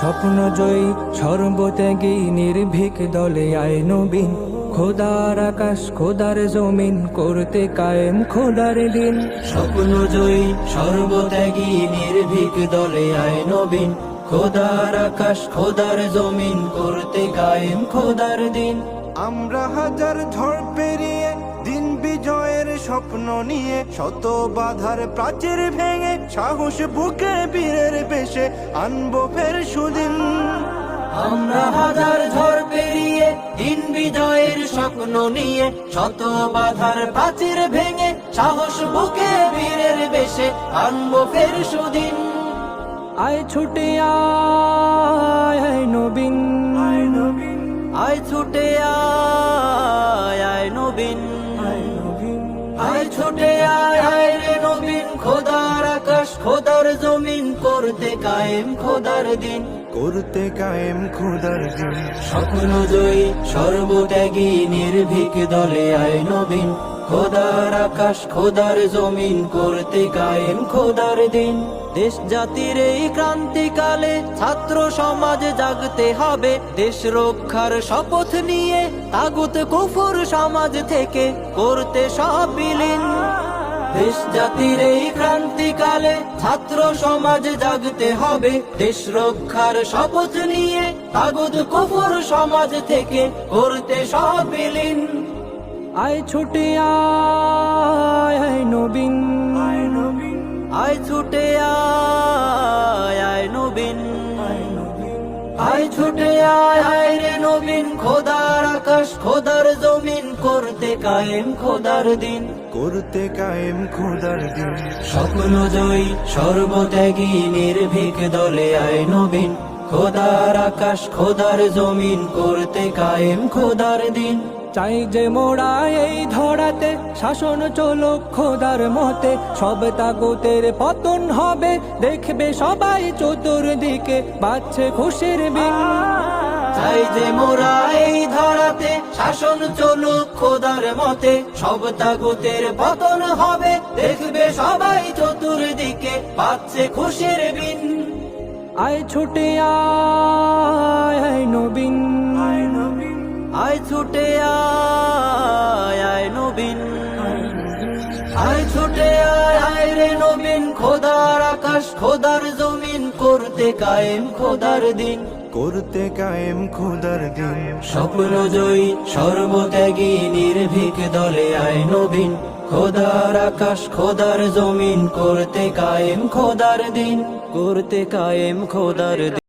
স্বপ্ন জয়ী সর্বত্যাগী নির্ভীক দলে আয় নবীন। খোদার আকাশ খোদার জমিন করতে কায়েম খোদার দিন। স্বপ্ন জয়ী সর্বত্যাগী নির্ভীক দলে আয় নবীন। খোদার আকাশ খোদার জমিন করতে কায়েম খোদার দিন। আমরা হাজার ঝড় পেরিয়ে দিন বিজয়ের স্বপ্ন নিয়ে, শত বাধার প্রাচীর ভেঙে সাহস বুকে বীরের বেশে আনবো ফের সুদিন। আমরা হাজার ঝড় পেরিয়ে দিন বিজয়ের স্বপ্ন নিয়ে, শত বাধার প্রাচীর ভেঙে সাহস বুকে বীরের বেশে আনবো ফের সুদিন। আয় ছুটে আয় নবীন, আয় ছুটে আয় নবীন, আয় ছুটে আয় রে নবীন। খোদার আকাশ খোদার জমিন করতে কায়েম খোদার দিন। করতে কায়েম খোদার দিন। স্বপ্ন জয়ী সর্বত্যাগী নির্ভীক দলে আয় নবীন। খোদার আকাশ খোদার জমিন করতে কায়েম খোদার দিন। দেশ জাতির এই ক্রান্তিকালে ছাত্র সমাজ জাগতে হবে, দেশ রক্ষার শপথ নিয়ে তাগুত কুফর সমাজ থেকে করতে সব বিলীন। দেশ জাতির এই ক্রান্তিকালে ছাত্র সমাজ জাগতে হবে, দেশ রক্ষার শপথ নিয়ে তাগুত কুফর সমাজ থেকে করতে সব বিলীন। আয় ছুটে আয় নবীন, আয় ছুটে আয় নবীন, আয় ছুটে আয় রে নবীন। খোদার আকাশ খোদার জমিন করতে কায়েম খোদার দিন। করতে কায়েম খোদার দিন। স্বপ্ন জয়ী সর্বত্যাগী নির্ভীক দলে আয় নবীন। খোদার আকাশ খোদার জমিন করতে কায়েম খোদার দিন। চাই যে মোরা এই ধরাতে শাসন চলুক খোদার মতে, সব তাগুতের পতন হবে দেখবে সবাই চতুর্দিকে বাজছে খুশির বিন। চাই যে মোরা এই ধরাতে শাসন চলুক খোদার মতে, সব তাগুতের পতন হবে দেখবে সবাই চতুর্দিকে বাজছে খুশির বিন। আয় ছুটে আয় নবীন, আয় ছুটে আয় নবীন, আয় ছুটে আয় রে নবীন। খোদার আকাশ খোদার জমিন করতে কায়েম খোদার দিন। করতে কায়েম খোদার দিন। স্বপ্ন জয়ী সর্বত্যাগী নির্ভীক দলে আয় নবীন। খোদার আকাশ খোদার জমিন করতে কায়েম খোদার দিন। করতে কায়েম খোদার দিন।